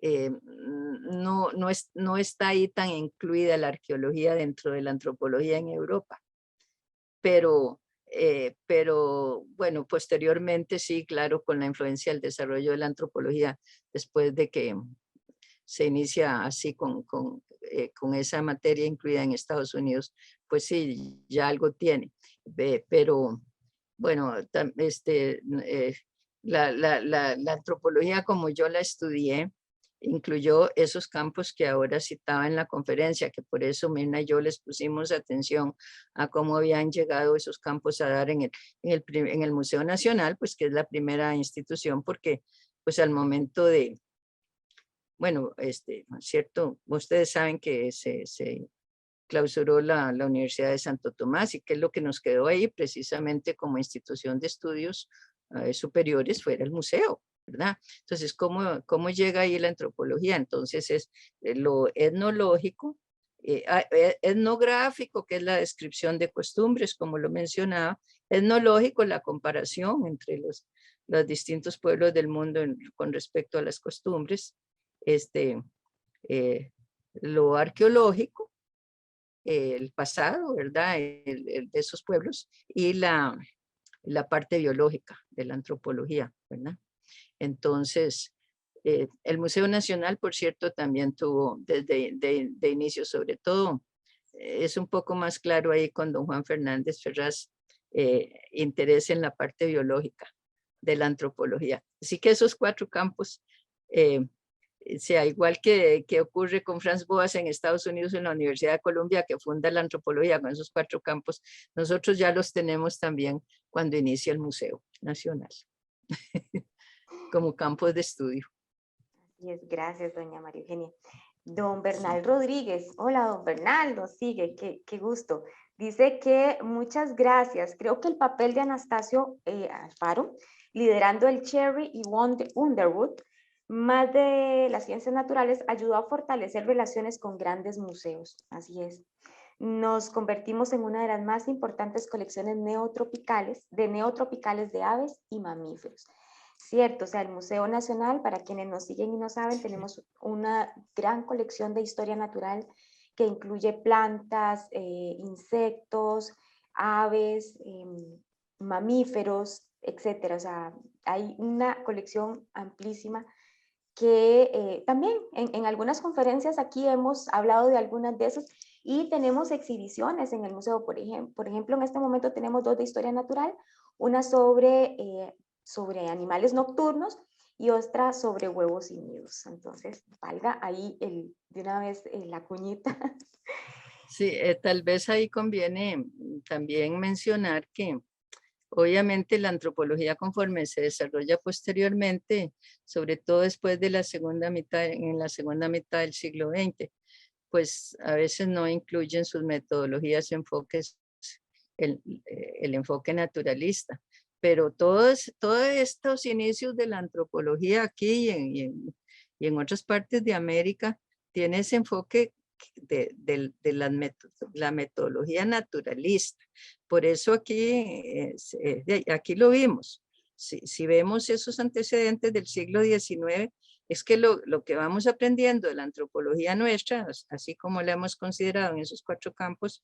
no está ahí tan incluida la arqueología dentro de la antropología en Europa. Pero bueno, posteriormente sí, claro, con la influencia del desarrollo de la antropología, después de que se inicia así con esa materia incluida en Estados Unidos, pues sí, ya algo tiene. Pero bueno, la antropología como yo la estudié, incluyó esos campos que ahora citaba en la conferencia, que por eso Mirna y yo les pusimos atención a cómo habían llegado esos campos a dar en el Museo Nacional, pues que es la primera institución, porque pues al momento de, bueno, cierto, ustedes saben que se clausuró la Universidad de Santo Tomás, y que es lo que nos quedó ahí precisamente como institución de estudios superiores fuera el museo, ¿verdad? Entonces, ¿cómo llega ahí la antropología? Entonces es lo etnológico, etnográfico, que es la descripción de costumbres, como lo mencionaba, etnológico, la comparación entre los distintos pueblos del mundo con respecto a las costumbres, lo arqueológico, el pasado, ¿verdad? De esos pueblos, y la parte biológica de la antropología, ¿verdad? Entonces, el Museo Nacional, por cierto, también tuvo desde de inicio, sobre todo, es un poco más claro ahí con don Juan Fernández Ferraz, interés en la parte biológica de la antropología. Así que esos 4 campos, sea igual que ocurre con Franz Boas en Estados Unidos en la Universidad de Columbia, que funda la antropología con esos 4 campos, nosotros ya los tenemos también cuando inicia el Museo Nacional como campos de estudio. Así es, gracias, doña María Eugenia. Don Bernal Rodríguez, hola, don Bernal, nos sigue, qué gusto. Dice que muchas gracias. Creo que el papel de Anastasio Alfaro, liderando el Cherry y Underwood, más de las ciencias naturales, ayudó a fortalecer relaciones con grandes museos. Así es. Nos convertimos en una de las más importantes colecciones neotropicales de aves y mamíferos. Cierto, o sea, el Museo Nacional, para quienes nos siguen y no saben, tenemos una gran colección de historia natural que incluye plantas, insectos, aves, mamíferos, etcétera. O sea, hay una colección amplísima que también en algunas conferencias aquí hemos hablado de algunas de esos y tenemos exhibiciones en el museo. Por ejemplo, en este momento tenemos 2 de historia natural, una sobre animales nocturnos y otra sobre huevos y nidos. Entonces, valga ahí de una vez la cuñita. Sí, tal vez ahí conviene también mencionar que obviamente la antropología conforme se desarrolla posteriormente, sobre todo después de en la segunda mitad del siglo XX, pues a veces no incluyen sus metodologías, enfoques, el enfoque naturalista. Pero todos estos inicios de la antropología aquí y en otras partes de América tiene ese enfoque de la metodología naturalista. Por eso aquí lo vimos. Si vemos esos antecedentes del siglo XIX, es que lo que vamos aprendiendo de la antropología nuestra, así como la hemos considerado en esos 4 campos,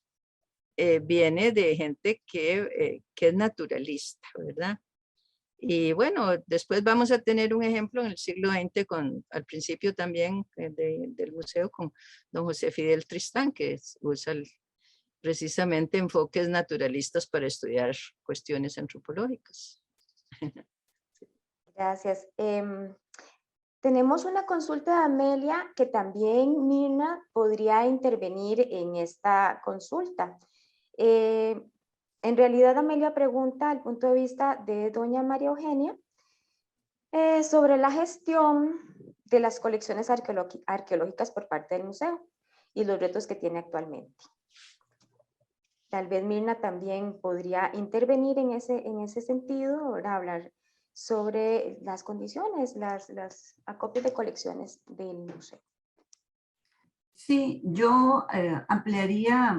viene de gente que es naturalista, ¿verdad? Y bueno, después vamos a tener un ejemplo en el siglo XX, al principio también del museo, con don José Fidel Tristán, que usa precisamente enfoques naturalistas para estudiar cuestiones antropológicas. Gracias. Tenemos una consulta de Amelia que también Mirna podría intervenir en esta consulta. En realidad Amelia pregunta al punto de vista de doña María Eugenia sobre la gestión de las colecciones arqueológicas por parte del museo y los retos que tiene actualmente. Tal vez Mirna también podría intervenir en ese sentido, ¿verdad? Hablar sobre las condiciones, las acopios de colecciones del museo. Sí, yo ampliaría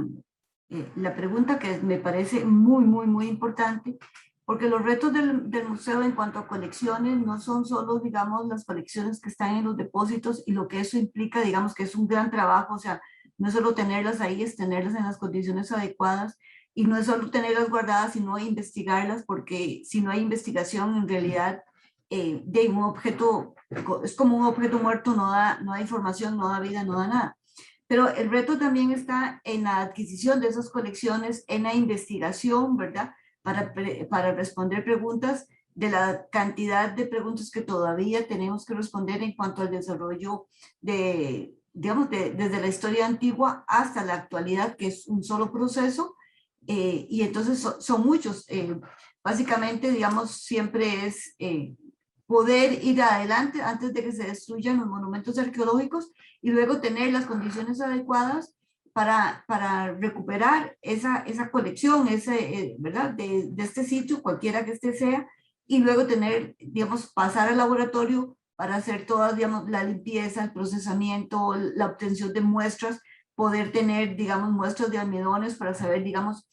la pregunta, que me parece muy importante, porque los retos del museo en cuanto a colecciones no son solo, digamos, las colecciones que están en los depósitos y lo que eso implica, digamos, que es un gran trabajo. O sea, no es solo tenerlas ahí, es tenerlas en las condiciones adecuadas, y no es solo tenerlas guardadas, sino investigarlas, porque si no hay investigación, en realidad, de un objeto, es como un objeto muerto, no da información, no da vida, no da nada. Pero el reto también está en la adquisición de esas colecciones, en la investigación, ¿verdad? Para responder preguntas, de la cantidad de preguntas que todavía tenemos que responder en cuanto al desarrollo digamos, desde la historia antigua hasta la actualidad, que es un solo proceso. Y entonces son muchos. Básicamente, digamos, siempre es poder ir adelante antes de que se destruyan los monumentos arqueológicos y luego tener las condiciones adecuadas para recuperar esa colección, ¿verdad? De este sitio, cualquiera que este sea, y luego tener, digamos, pasar al laboratorio para hacer toda, digamos, la limpieza, el procesamiento, la obtención de muestras, poder tener, digamos, muestras de almidones para saber, digamos,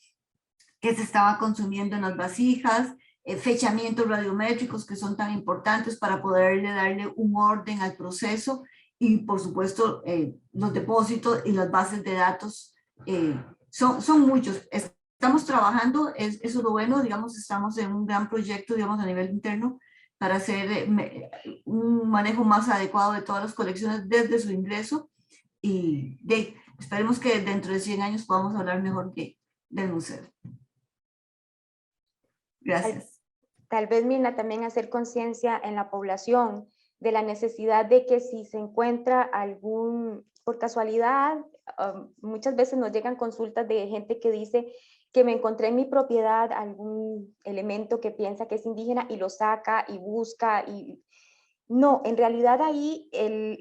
qué se estaba consumiendo en las vasijas, fechamientos radiométricos que son tan importantes para poderle darle un orden al proceso, y por supuesto los depósitos y las bases de datos son muchos. Estamos trabajando, eso es lo bueno, digamos, estamos en un gran proyecto, digamos, a nivel interno para hacer un manejo más adecuado de todas las colecciones desde su ingreso y esperemos que dentro de 100 años podamos hablar mejor del museo. Gracias. Tal vez, Mirna, también hacer conciencia en la población de la necesidad de que si se encuentra por casualidad, muchas veces nos llegan consultas de gente que dice que me encontré en mi propiedad algún elemento que piensa que es indígena y lo saca y busca y... No, en realidad ahí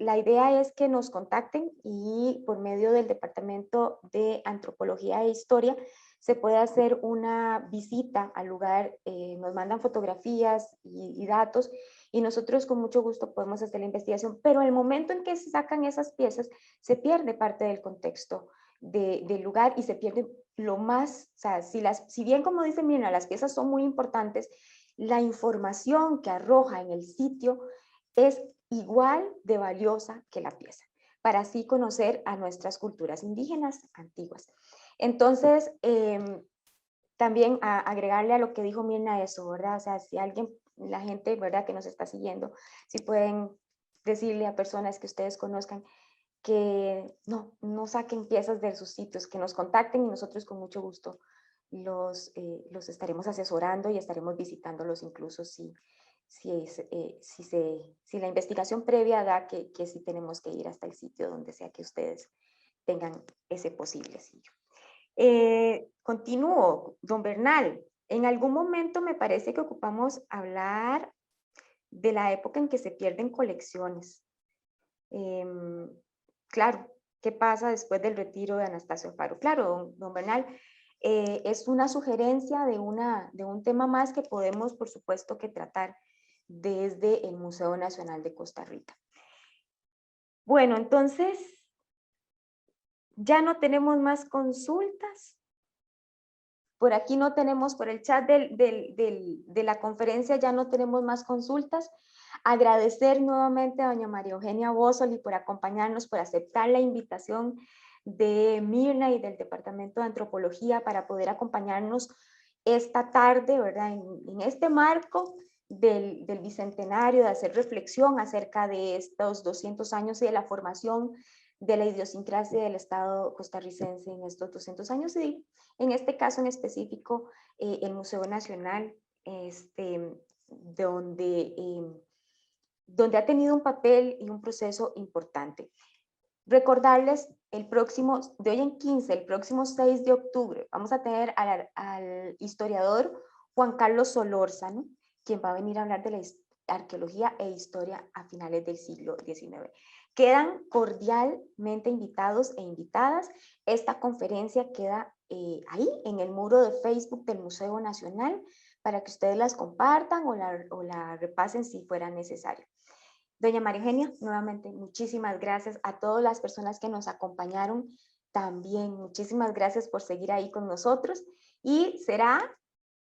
la idea es que nos contacten y por medio del Departamento de Antropología e Historia se puede hacer una visita al lugar, nos mandan fotografías y datos y nosotros con mucho gusto podemos hacer la investigación, pero el momento en que se sacan esas piezas se pierde parte del contexto del lugar y se pierde lo más, o sea, si bien como dice Mirna, las piezas son muy importantes, la información que arroja en el sitio es igual de valiosa que la pieza, para así conocer a nuestras culturas indígenas antiguas. Entonces, también agregarle a lo que dijo Mirna eso, ¿verdad? O sea, si alguien, la gente, ¿verdad?, que nos está siguiendo, si pueden decirle a personas que ustedes conozcan que no saquen piezas de sus sitios, que nos contacten y nosotros con mucho gusto los estaremos asesorando y estaremos visitándolos incluso si la investigación previa da que sí tenemos que ir hasta el sitio donde sea que ustedes tengan ese posible sitio. Continúo, don Bernal. En algún momento me parece que ocupamos hablar de la época en que se pierden colecciones. Claro, ¿qué pasa después del retiro de Anastasio Alfaro? Claro, don Bernal, es una sugerencia de un tema más que podemos, por supuesto, que tratar desde el Museo Nacional de Costa Rica. Bueno, entonces, ya no tenemos más consultas. Por aquí no tenemos, por el chat de la conferencia ya no tenemos más consultas. Agradecer nuevamente a doña María Eugenia Bósoli por acompañarnos, por aceptar la invitación de Mirna y del Departamento de Antropología para poder acompañarnos esta tarde, ¿verdad? En este marco del Bicentenario, de hacer reflexión acerca de estos 200 años y de la formación de la idiosincrasia del Estado costarricense en estos 200 años y en este caso en específico el Museo Nacional, donde ha tenido un papel y un proceso importante. Recordarles de hoy en 15, el próximo 6 de octubre, vamos a tener al historiador Juan Carlos Solórzano, quien va a venir a hablar de la arqueología e historia a finales del siglo XIX. Quedan cordialmente invitados e invitadas. Esta conferencia queda ahí en el muro de Facebook del Museo Nacional para que ustedes las compartan o la repasen si fuera necesario. Doña María Eugenia, nuevamente muchísimas gracias a todas las personas que nos acompañaron. También muchísimas gracias por seguir ahí con nosotros y será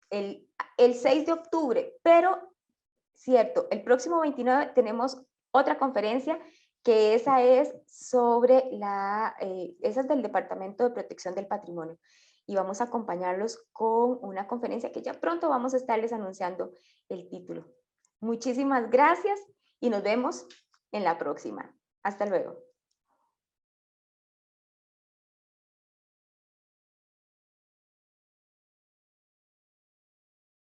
el 6 de octubre, pero cierto, el próximo 29 tenemos otra conferencia que esa es sobre esa es del Departamento de Protección del Patrimonio y vamos a acompañarlos con una conferencia que ya pronto vamos a estarles anunciando el título. Muchísimas gracias y nos vemos en la próxima. Hasta luego.